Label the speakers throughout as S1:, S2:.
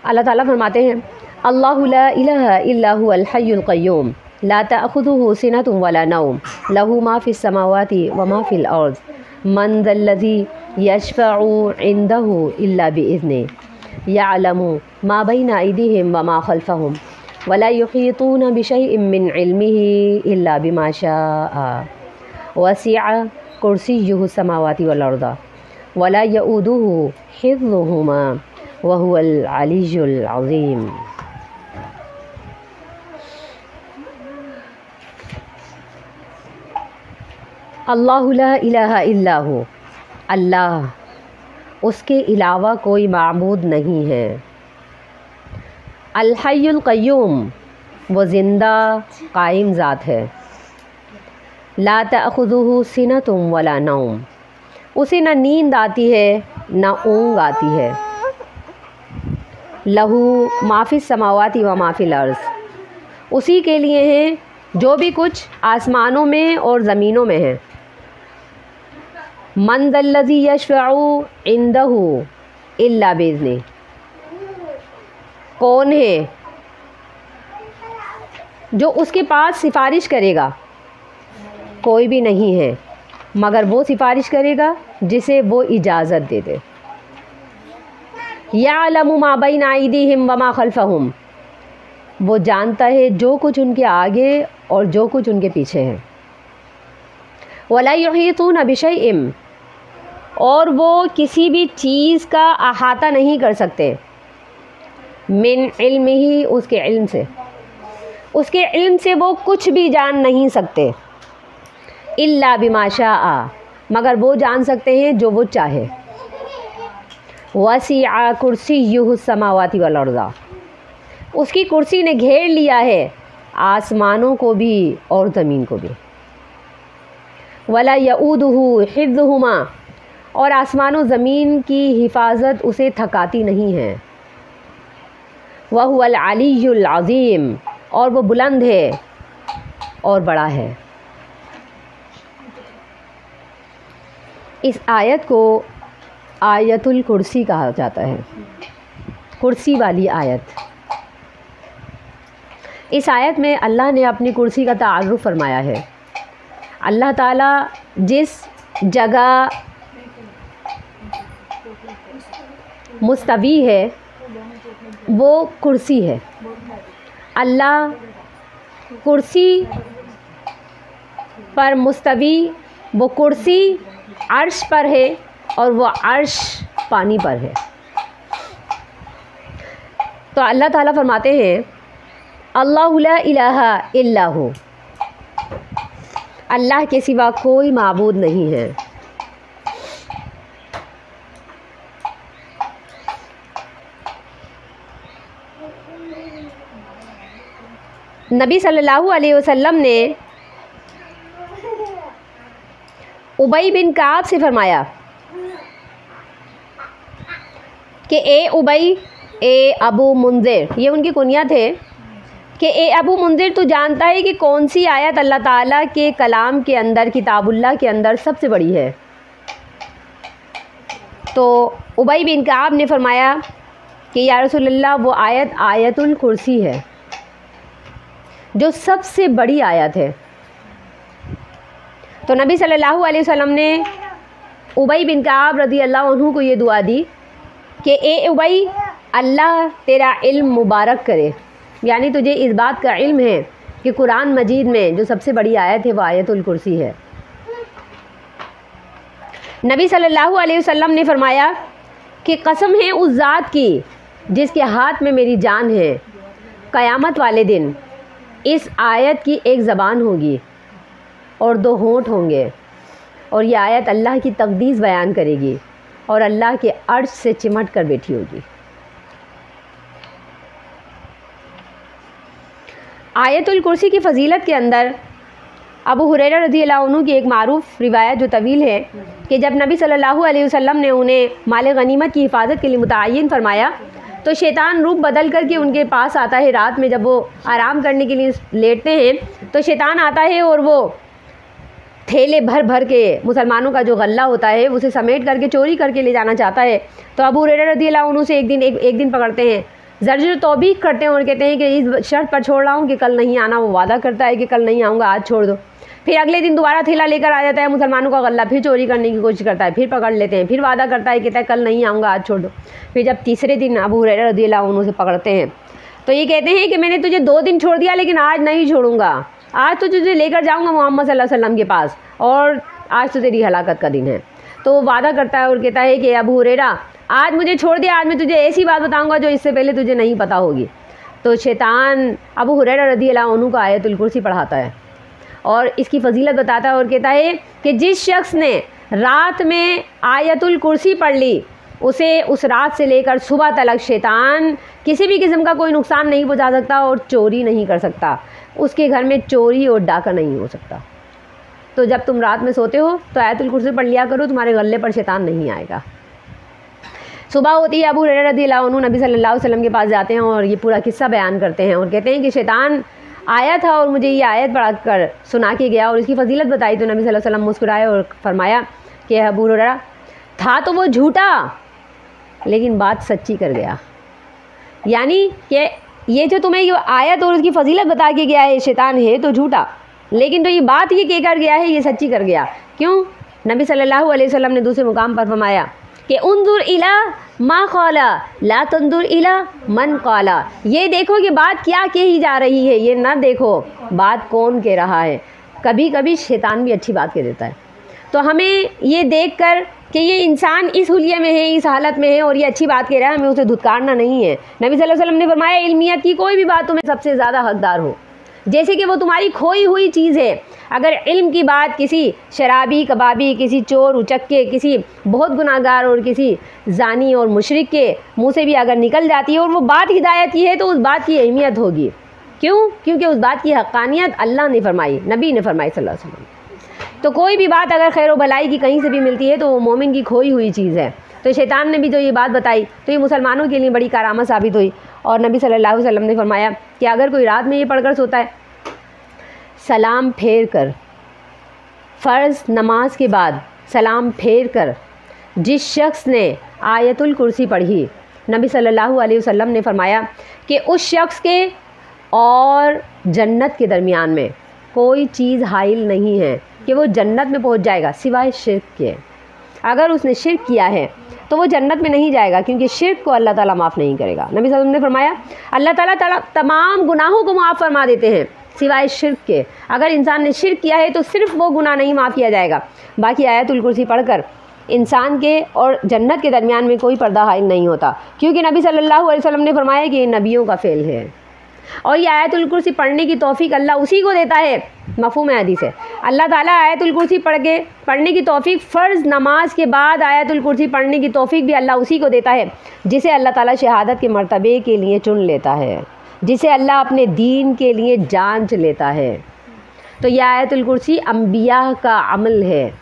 S1: अल्लाह ताला फरमाते हैं अल्लाहु ला इलाहा इल्ला हुवल हय्युल क़य्यूम ला तअख़ुज़ुहु सिनतुन वला नौम लहू मा फ़िस समावाति व मा फ़िल अर्ज़ मन ज़ल्लज़ी यशफ़अु इंदहु इल्ला बिइज़्निहि यअलमु मा बैना अयदीहिम व मा ख़ल्फ़हुम वला युहीतूना बिशैइन मिन इल्मिही इल्ला बिमा शाअ वसिअ कुर्सियुहु समावाति वल अर्ज़ वला यऊदुहु हिफ़्ज़ुहुमा व हुवल अलिय्युल अज़ीम। अल्लाहु ला इलाहा इल्ला हु, अल्लाह, उसके अलावा कोई माबूद नहीं है। अल हय्युल क़य्यूम, वो ज़िंदा कायम ज़ात है। ला तअख़ुज़ुहु सिनतुन वला नौम, उसे न नींद आती है न ऊँग आती है। लहू माफ़िस समावाति व माफ़िल अर्ज़, उसी के लिए हैं जो भी कुछ आसमानों में और ज़मीनों में है। मन ज़ल्लज़ी यशफ़अु इंदहु इल्ला बिइज़्निहि, कौन है जो उसके पास सिफारिश करेगा? कोई भी नहीं है मगर वो सिफारिश करेगा जिसे वो इजाज़त दे दे। यअलमु मा बैना अयदीहिम व मा ख़ल्फ़हुम, वो जानता है जो कुछ उनके आगे और जो कुछ उनके पीछे है। वला युहीतूना बिशैइन, और वो किसी भी चीज़ का अहाता नहीं कर सकते। मिन इल्मिही, उसके इल्म से, उसके इल्म से वो कुछ भी जान नहीं सकते। इल्ला बिमा शाअ, मगर वो जान सकते हैं जो वो चाहे। वसिअ कुर्सियुहु समावाति वल अर्ज़, उसकी कुर्सी ने घेर लिया है आसमानों को भी और ज़मीन को भी। वला यऊदुहु हिफ़्ज़ुहुमा, और आसमानों ज़मीन की हिफाजत उसे थकाती नहीं है। व हुवल अलिय्युल अज़ीम, और वो बुलंद है और बड़ा है। इस आयत को आयतुल कुर्सी कहा जाता है, कुर्सी वाली आयत। इस आयत में अल्लाह ने अपनी कुर्सी का तारुफ़ फरमाया है। अल्लाह ताला जिस जगह मुस्तवी है वो कुर्सी है। अल्लाह कुर्सी पर मुस्तवी, वो कुर्सी अर्श पर है और वो अर्श पानी पर है। तो अल्लाह ताला फरमाते हैं अल्लाहु ला इलाहा इल्ला हु, अल्लाह के सिवा कोई माबूद नहीं है। नबी सल्लल्लाहु अलैहि वसल्लम ने उबई बिन काब से फरमाया कि ए उबई, ए अबू मुंज़िर, ये उनकी कुनिया थे कि ए अबू मुंज़िर, तू जानता है कि कौन सी आयत अल्लाह ताला के कलाम के अंदर, किताबुल्लाह के अंदर सबसे बड़ी है? तो उबई बिन काब ने फरमाया कि या रसूलल्लाह, वो आयत आयतुल कुर्सी है, जो सबसे बड़ी आयत है। तो नबी सल्लल्लाहु अलैहि वसल्लम ने उबई बिन काब रज़ी अल्लाह अन्हु को ये दुआ दी कि ए उबई, अल्लाह तेरा इल्म मुबारक करे, यानी तुझे इस बात का इल्म है कि कुरान मजीद में जो सबसे बड़ी आयत है वो आयतुल कुर्सी है। नबी सल्लल्लाहु अलैहि वसल्लम ने फरमाया कि कसम है उस ज़ात की जिसके हाथ में मेरी जान है, क़यामत वाले दिन इस आयत की एक ज़बान होगी और दो होंठ होंगे, और ये आयत अल्लाह की तक़दीस बयान करेगी और अल्लाह के अर्श से चिमट कर बैठी होगी। आयतुल कुर्सी की फ़जीलत के अंदर अबू हुरैरा रज़ी अल्लाह अन्हु की एक मारूफ़ रिवायत जो तवील है कि जब नबी सल्लल्लाहु अलैहि वसल्लम ने उन्हें माल गनीमत की हिफाजत के लिए मुतय्यन फरमाया तो शैतान रूप बदल करके उनके पास आता है। रात में जब वो आराम करने के लिए लेटते हैं तो शैतान आता है और वो थैले भर भर के मुसलमानों का जो गल्ला होता है उसे समेट करके चोरी करके ले जाना चाहता है। तो अबू हुरैरा रज़ी अल्लाह अन्हु से एक दिन पकड़ते हैं ज़र्ज़र तौबीख करते हैं और कहते हैं कि इस शर्त पर छोड़ रहा हूँ कि कल नहीं आना। वो वादा करता है कि कल नहीं आऊँगा, आज छोड़ दो। फिर अगले दिन दोबारा थैला लेकर आ जाता है मुसलमानों का गल्ला, फिर चोरी करने की कोशिश करता है, फिर पकड़ लेते हैं, फिर वादा करता है, कहता है कल नहीं आऊँगा, आज छोड़ दो। फिर जब तीसरे दिन अबू हुरैरा रज़ियल्लाहु अन्हु से पकड़ते हैं तो ये कहते हैं कि मैंने तुझे 2 दिन छोड़ दिया लेकिन आज नहीं छोड़ूंगा, आज तो तुझे लेकर जाऊँगा मोहम्मद सल्लल्लाहु अलैहि वसल्लम के पास और आज तो तेरी हलाकत का दिन है। तो वो वादा करता है और कहता है कि अबू हुरैरा आज मुझे छोड़ दिया, आज मैं तुझे ऐसी बात बताऊँगा जो इससे पहले तुझे नहीं पता होगी। तो शैतान अबू हुरैरा रज़ियल्लाहु अन्हु को आयतुल कुर्सी पढ़ाता है और इसकी फजीलत बताता है और कहता है कि जिस शख्स ने रात में आयतुल कुर्सी पढ़ ली उसे उस रात से लेकर सुबह तक शैतान किसी भी किस्म का कोई नुकसान नहीं पहुंचा सकता और चोरी नहीं कर सकता, उसके घर में चोरी और डाका नहीं हो सकता। तो जब तुम रात में सोते हो तो आयतुल कुर्सी पढ़ लिया करो, तुम्हारे गले पर शैतान नहीं आएगा। सुबह होती है, अबू हुरैरा रज़ियल्लाहु अन्हु नबी सल्लल्लाहु अलैहि वसल्लम के पास जाते हैं और ये पूरा किस्सा बयान करते हैं और कहते हैं कि शैतान आया था और मुझे ये आयत पढ़ा कर सुना के गया और इसकी फजीलत बताई। तो नबी सल्लल्लाहु अलैहि वसल्लम मुस्कुराए और फरमाया कि अबू हुरैरा था तो वो झूठा लेकिन बात सच्ची कर गया। यानी कि ये जो तुम्हें ये आयत और उसकी फजीलत बता के गया है, शैतान है तो झूठा, लेकिन तो ये बात ये कह कर गया है, ये सच्ची कर गया। क्यों? नबी सल्लल्लाहु अलैहि वसल्लम ने दूसरे मुकाम पर फरमाया कि उन्जुर इला मा क़ाला ला तंजुर इला मन क़ाला। ये देखो कि बात क्या कही जा रही है, ये ना देखो बात कौन कह रहा है। कभी कभी शैतान भी अच्छी बात कह देता है। तो हमें ये देखकर कि ये इंसान इस हुलिये में है, इस हालत में है और ये अच्छी बात कह रहा है, हमें उसे धुतकारना नहीं है। नबी सल्लल्लाहु अलैहि वसल्लम ने फरमाया इल्मियत की कोई भी बात तुम्हें सबसे ज़्यादा हकदार हो, जैसे कि वो तुम्हारी खोई हुई चीज़ है। अगर इल्म की बात किसी शराबी कबाबी, किसी चोर उचक्के, किसी बहुत गुनाहगार और किसी जानी और मुशरिक के मुँह से भी अगर निकल जाती है और वो बात हिदायत की है तो उस बात की अहमियत होगी। क्यों? क्योंकि उस बात की हक़ानियत अल्लाह ने फरमाई, नबी ने फरमाई सल्लल्लाहु अलैहि वसल्लम। तो कोई भी बात अगर खैर भलाई की कहीं से भी मिलती है तो वो मोमिन की खोई हुई चीज़ है। तो शैतान ने भी जो ये बात बताई तो ये मुसलमानों के लिए बड़ी करामत साबित हुई। और नबी सल्लल्लाहु अलैहि वसल्लम ने फरमाया कि अगर कोई रात में ये पढ़कर सोता है, सलाम फेर कर, फ़र्ज़ नमाज के बाद सलाम फेर कर जिस शख्स ने आयतुल कुर्सी पढ़ी, नबी सल्लल्लाहु अलैहि वसल्लम ने फरमाया कि उस शख्स के और जन्नत के दरमियान में कोई चीज़ हाइल नहीं है कि वो जन्नत में पहुंच जाएगा सिवाय शिर्क के। अगर उसने शिर्क किया है तो वो जन्नत में नहीं जाएगा, क्योंकि शिर्क को अल्लाह ताला माफ़ नहीं करेगा। नबी सल्लल्लाहु अलैहि वसल्लम ने फरमाया अल्लाह ताला तमाम गुनाहों को माफ़ फरमा देते हैं सिवाय शिर्क के। अगर इंसान ने शिर्क किया है तो सिर्फ वो गुनाह नहीं माफ़ किया जाएगा, बाकी आयतुल कुर्सी पढ़कर इंसान के और जन्नत के दरमियान में कोई पर्दा हाइल नहीं होता, क्योंकि नबी सल्लल्लाहु अलैहि वसल्लम ने फरमाया कि ये नबियों का फ़ेल है। और ये आयतुल कुर्सी पढ़ने की तौफीक अल्लाह उसी को देता है। मफ़हूम हदीस है, अल्लाह ताला आयतुल कुर्सी पढ़ने की तौफीक फ़र्ज़ नमाज के बाद आयतुल कुर्सी पढ़ने की तौफीक भी अल्लाह उसी को देता है जिसे अल्लाह ताला शहादत के मर्तबे के लिए चुन लेता है, जिसे अल्लाह अपने दीन के लिए जांच लेता है। तो यह आयतुल कुर्सी अम्बिया का अमल है।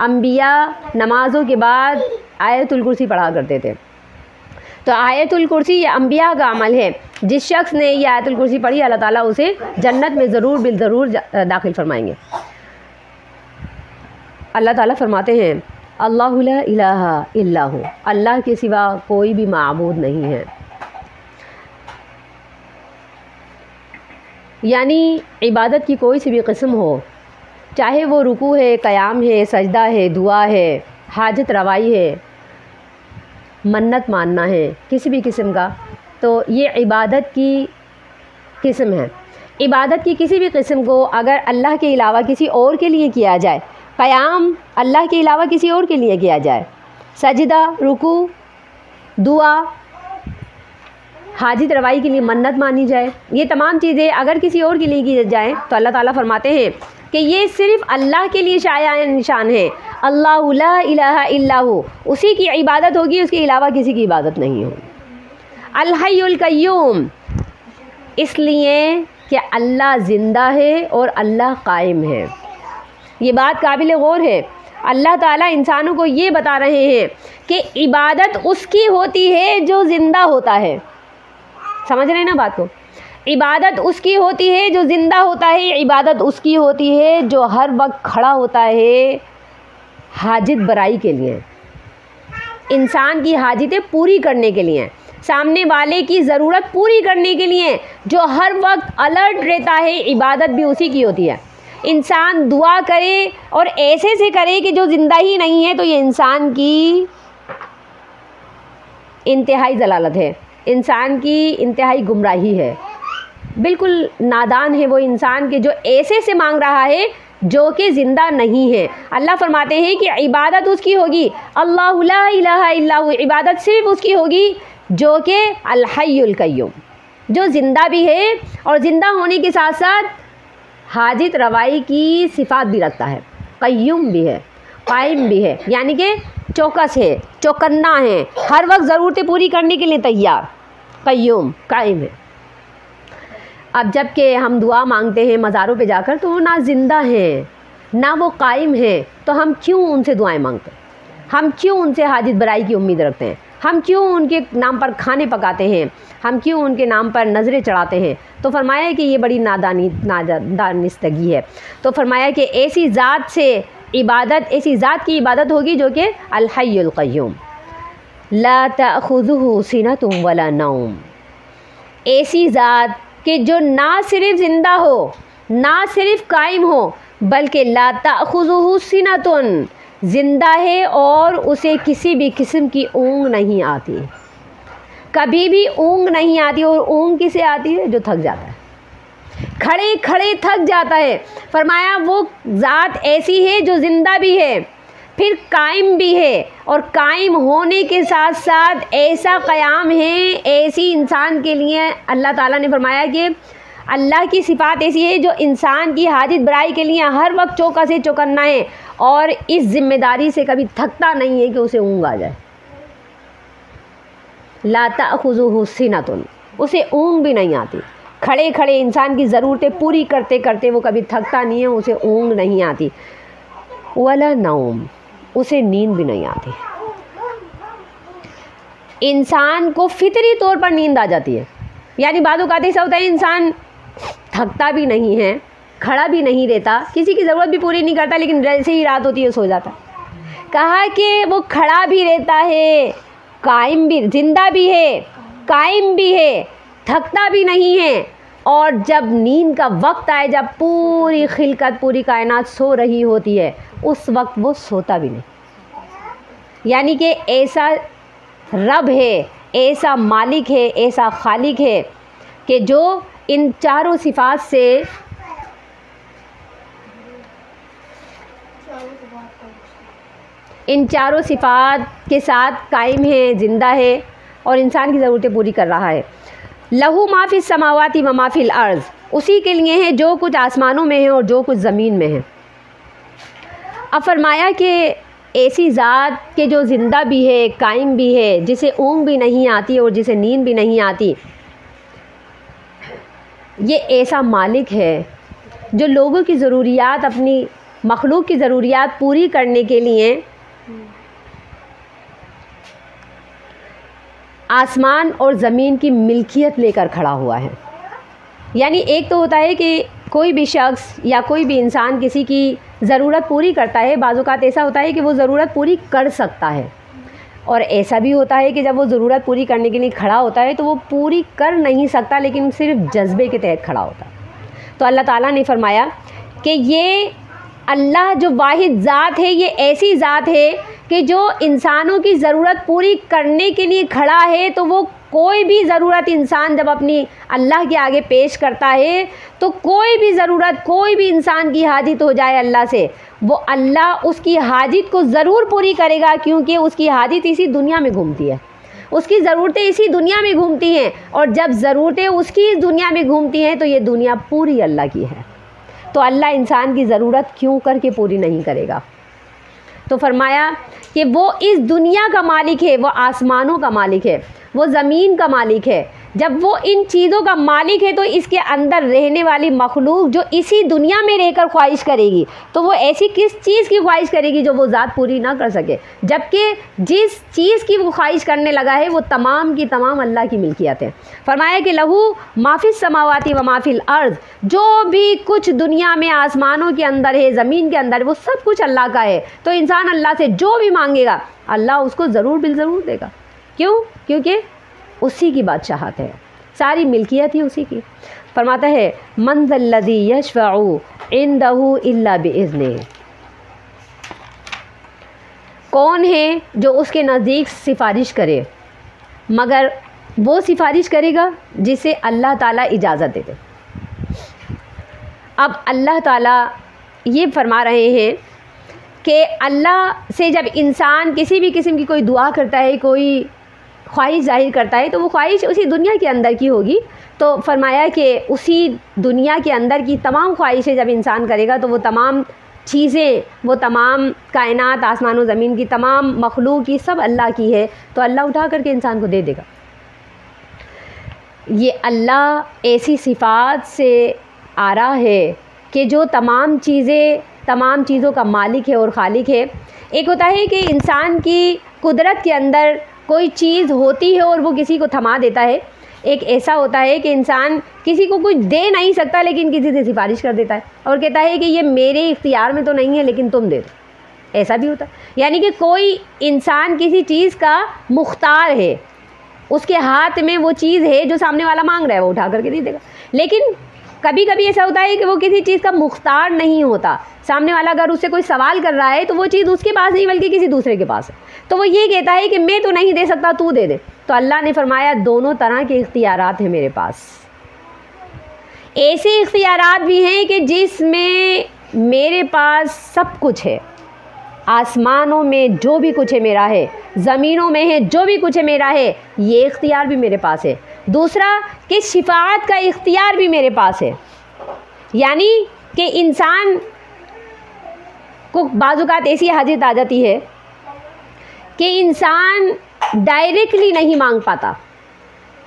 S1: अम्बिया नमाज़ों के बाद आयतुल कुर्सी पढ़ा करते थे। तो आयतुल कुर्सी ये अम्बिया का अमल है। जिस शख्स ने ये आयतुल कुर्सी पढ़ी अल्लाह ताला उसे जन्नत में ज़रूर बिल ज़रूर दाखिल फरमाएंगे। अल्लाह ताला फरमाते हैं अल्लाहु ला इलाहा इल्ला हु, अल्लाह के सिवा कोई भी माबूद नहीं है। यानी इबादत की कोई सी भी किस्म हो, चाहे वो रुकू है, क़याम है, सजदा है, दुआ है, हाजत रवाई है, मन्नत मानना है, किसी भी किस्म का, तो ये इबादत की किस्म है। इबादत की किसी भी किस्म को अगर अल्लाह के अलावा किसी और के लिए किया जाए, क़याम अल्लाह के अलावा किसी और के लिए किया जाए, सजदा, रुकू, दुआ, हाजित रवाई के लिए मन्नत मानी जाए, ये तमाम चीज़ें अगर किसी और के लिए की जाएँ तो अल्लाह ताला फरमाते हैं कि ये सिर्फ़ अल्लाह के लिए शाया निशान है। अल्लाहु ला इलाहा इल्ला हु, उसी की इबादत होगी, उसके अलावा किसी की इबादत नहीं होगी। अल हय्युल क़य्यूम, इसलिए कि अल्लाह ज़िंदा है और अल्लाह कायम है। ये बात काबिल गौर है। अल्लाह ताला इंसानों को ये बता रहे हैं कि इबादत उसकी होती है जो ज़िंदा होता है। समझ रहे हैं ना बात को? इबादत उसकी होती है जो ज़िंदा होता है, इबादत उसकी होती है जो हर वक्त खड़ा होता है हाजित बराई के लिए, इंसान की हाजितें पूरी करने के लिए। सामने वाले की ज़रूरत पूरी करने के लिए, जो हर वक्त अलर्ट रहता है, इबादत भी उसी की होती है। इंसान दुआ करे और ऐसे से करे कि जो ज़िंदा ही नहीं है, तो ये इंसान की इंतहाई ज़लालत है, इंसान की इंतहाई गुमराही है, बिल्कुल नादान है वो इंसान के जो ऐसे से मांग रहा है जो कि ज़िंदा नहीं है। अल्लाह फरमाते हैं कि इबादत उसकी होगी, अल्लाहु ला इलाहा इल्ला हु, इबादत सिर्फ उसकी होगी जो कि अल हय्युल कय्यूम, जो ज़िंदा भी है और ज़िंदा होने के साथ साथ हाजित रवाई की सिफ़ात भी रखता है, कय्यूम भी है, कायम भी है, यानी कि चौकस है, चौकन्ना है, हर वक्त ज़रूरतें पूरी करने के लिए तैयार, कय्यूम कायम है। अब जब कि हम दुआ मांगते हैं मज़ारों पे जाकर, तो वो ना ज़िंदा हैं ना वो कायम हैं, तो हम क्यों उनसे दुआएं मांगते हैं? हम क्यों उनसे हाजित बराई की उम्मीद रखते हैं? हम क्यों उनके नाम पर खाने पकाते हैं? हम क्यों उनके नाम पर नज़रें चढ़ाते हैं? तो फरमाया कि ये बड़ी नादानिस्तगी है। तो फरमाया कि ऐसी ज़ात से इबादत, ऐसी ज़ात की इबादत होगी जो कि अल हय्युल क़य्यूम, ला तअख़ुज़ुहु सिनतुन वला नौम, ऐसी ज़ात कि जो ना सिर्फ ज़िंदा हो, ना सिर्फ कायम हो, बल्कि ला तअख़ुज़ुहु सिनतुन, ज़िंदा है और उसे किसी भी किस्म की ऊँग नहीं आती, कभी भी ऊँग नहीं आती। और ऊँग किसे आती है? जो थक जाता है, खड़े खड़े थक जाता है। फरमाया वो ज़ात ऐसी है जो ज़िंदा भी है, फिर कायम भी है, और कायम होने के साथ साथ ऐसा क़याम है, ऐसी इंसान के लिए अल्लाह ताला ने फरमाया कि अल्लाह की सिफ़ात ऐसी है जो इंसान की हाजित बराई के लिए हर वक्त चौका से चौकन्ना है, और इस ज़िम्मेदारी से कभी थकता नहीं है कि उसे ऊँग आ जाए। ला तअख़ुज़ुहु सिनतुन, उसे ऊँग भी नहीं आती, खड़े खड़े इंसान की ज़रूरतें पूरी करते करते वो कभी थकता नहीं है, उसे ऊँग नहीं आती। वला नौम, उसे नींद भी नहीं आती। इंसान को फितरी तौर पर नींद आ जाती है, यानी बात औक़ात ऐसा होता है इंसान थकता भी नहीं है, खड़ा भी नहीं रहता, किसी की ज़रूरत भी पूरी नहीं करता, लेकिन जैसे ही रात होती है सो जाता है। कहा कि वो खड़ा भी रहता है, कायम भी, ज़िंदा भी है, कायम भी है, थकता भी नहीं है, और जब नींद का वक्त आए, जब पूरी खिलकत, पूरी कायनात सो रही होती है, उस वक्त वो सोता भी नहीं। यानी कि ऐसा रब है, ऐसा मालिक है, ऐसा खालिक है कि जो इन चारों सिफ़ात से इन चारों सिफ़ात के साथ कायम है, ज़िंदा है और इंसान की ज़रूरतें पूरी कर रहा है। लहू मा फ़िस समावाति व मा फ़िल अर्ज़, उसी के लिए है जो कुछ आसमानों में है और जो कुछ ज़मीन में है। अब फरमाया कि ऐसी ज़ात के जो ज़िंदा भी है, कायम भी है, जिसे ऊँग भी नहीं आती और जिसे नींद भी नहीं आती, ये ऐसा मालिक है जो लोगों की ज़रूरियात, अपनी मखलूक की ज़रूरियात पूरी करने के लिए आसमान और ज़मीन की मिल्कियत लेकर खड़ा हुआ है। यानी एक तो होता है कि कोई भी शख्स या कोई भी इंसान किसी की ज़रूरत पूरी करता है, बाज़ औक़ात ऐसा होता है कि वो ज़रूरत पूरी कर सकता है, और ऐसा भी होता है कि जब वो ज़रूरत पूरी करने के लिए खड़ा होता है तो वो पूरी कर नहीं सकता, लेकिन सिर्फ जज्बे के तहत खड़ा होता है। तो अल्लाह ताला ने फरमाया कि ये अल्लाह जो वाहिद ज़ात है, ये ऐसी ज़ात है कि जो इंसानों की ज़रूरत पूरी करने के लिए खड़ा है, तो वो कोई भी ज़रूरत इंसान जब अपनी अल्लाह के आगे पेश करता है, तो कोई भी ज़रूरत, कोई भी इंसान की हाजित हो जाए अल्लाह से, वो अल्लाह उसकी हाजित को ज़रूर पूरी करेगा, क्योंकि उसकी हाजित इसी दुनिया में घूमती है, उसकी ज़रूरतें इसी दुनिया में घूमती हैं, और जब ज़रूरतें उसकी इस दुनिया में घूमती हैं तो ये दुनिया पूरी अल्लाह की है। तो अल्लाह इंसान की ज़रूरत क्यों करके पूरी नहीं करेगा? तो फरमाया कि वो इस दुनिया का मालिक है, वो आसमानों का मालिक है, वो ज़मीन का मालिक है। जब वो इन चीज़ों का मालिक है तो इसके अंदर रहने वाली मखलूक जो इसी दुनिया में रहकर ख्वाहिश करेगी, तो वो ऐसी किस चीज़ की ख्वाहिश करेगी जो वो ज़ात पूरी ना कर सके, जबकि जिस चीज़ की वो ख्वाहिश करने लगा है वो तमाम की तमाम अल्लाह की मिल्कियत है। फरमाया कि लहू माफ़िस समावाति व माफ़िल अर्ज़, जो भी कुछ दुनिया में आसमानों के अंदर है, ज़मीन के अंदर, वो सब कुछ अल्लाह का है। तो इंसान अल्लाह से जो भी मांगेगा अल्लाह उसको ज़रूर बिल ज़रूर देगा। क्यों? क्योंकि उसी की बादशाहत है, सारी मिल्कियत ही उसी की। फरमाता है मन ज़ल्लज़ी यशफ़अु इंदहु इल्ला बिइज़्निही, कौन है जो उसके नज़दीक सिफारिश करे मगर वो सिफारिश करेगा जिसे अल्लाह ताला इजाज़त दे दे। अब अल्लाह ताला ये फरमा रहे हैं कि अल्लाह से जब इंसान किसी भी किस्म की कोई दुआ करता है, कोई ख्वाहिश ज़ाहिर करता है, तो वो ख्वाहिश उसी दुनिया के अंदर की होगी। तो फरमाया कि उसी दुनिया के अंदर की तमाम ख्वाहिशें जब इंसान करेगा तो वो तमाम चीज़ें, वो तमाम कायनात, आसमान और ज़मीन की तमाम मखलूक की सब अल्लाह की है, तो अल्लाह उठा करके इंसान को दे देगा। ये अल्लाह ऐसी सिफ़ात से आ रहा है कि जो तमाम चीज़ों का मालिक है और खालिक है। एक होता है कि इंसान की कुदरत के अंदर कोई चीज़ होती है और वो किसी को थमा देता है। एक ऐसा होता है कि इंसान किसी को कुछ दे नहीं सकता लेकिन किसी से सिफारिश कर देता है और कहता है कि ये मेरे इख्तियार में तो नहीं है लेकिन तुम दे दो। ऐसा भी होता है, यानी कि कोई इंसान किसी चीज़ का मुख्तार है, उसके हाथ में वो चीज़ है जो सामने वाला मांग रहा है, वो उठा करके दे देगा। लेकिन कभी कभी ऐसा होता है कि वो किसी चीज़ का मुख्तार नहीं होता, सामने वाला अगर उससे कोई सवाल कर रहा है तो वो चीज़ उसके पास नहीं बल्कि किसी दूसरे के पास है, तो वो ये कहता है कि मैं तो नहीं दे सकता, तू दे दे। तो अल्लाह ने फरमाया दोनों तरह के इख्तियारात हैं मेरे पास। ऐसे इख्तियारात भी हैं कि जिसमें मेरे पास सब कुछ है, आसमानों में जो भी कुछ है मेरा है, ज़मीनों में है जो भी कुछ है मेरा है, ये इख्तियार भी मेरे पास है। दूसरा कि शिफाअत का इख्तियार भी मेरे पास है, यानी कि इंसान को बाज़-औक़ात ऐसी हाजत आ जाती है कि इंसान डायरेक्टली नहीं मांग पाता।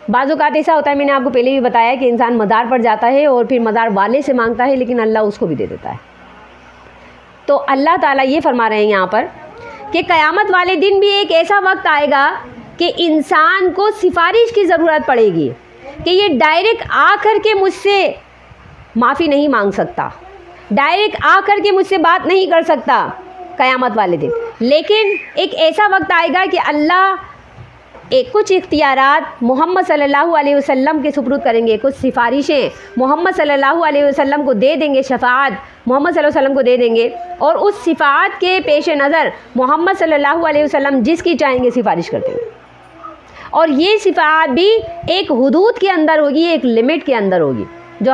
S1: बाज़-औक़ात ऐसा होता है, मैंने आपको पहले भी बताया कि इंसान मज़ार पर जाता है और फिर मज़ार वाले से मांगता है लेकिन अल्लाह उसको भी दे देता है। तो अल्लाह ताला ये फरमा रहे हैं यहाँ पर कि क़यामत वाले दिन भी एक ऐसा वक्त आएगा कि इंसान को सिफारिश की ज़रूरत पड़ेगी कि ये डायरेक्ट आकर के मुझसे माफ़ी नहीं मांग सकता, डायरेक्ट आकर के मुझसे बात नहीं कर सकता क़यामत वाले दिन। लेकिन एक ऐसा वक्त आएगा कि अल्लाह कुछ इख्तियारात मोहम्मद सल्लल्लाहु अलैहि वसल्लम के सुपुर्द करेंगे, कुछ सिफारिशें मोहम्मद सल्लल्लाहु अलैहि वसल्लम को दे देंगे, शफ़ाअत मोहम्मद सल्लल्लाहु अलैहि वसल्लम को दे देंगे और उस सिफात के पेश नज़र मोहम्मद सल्लल्लाहु अलैहि वसल्लम जिसकी चाहेंगे सिफारिश कर देंगे। और ये सिफात भी एक हुदूद के अंदर होगी, एक लिमिट के अंदर होगी जो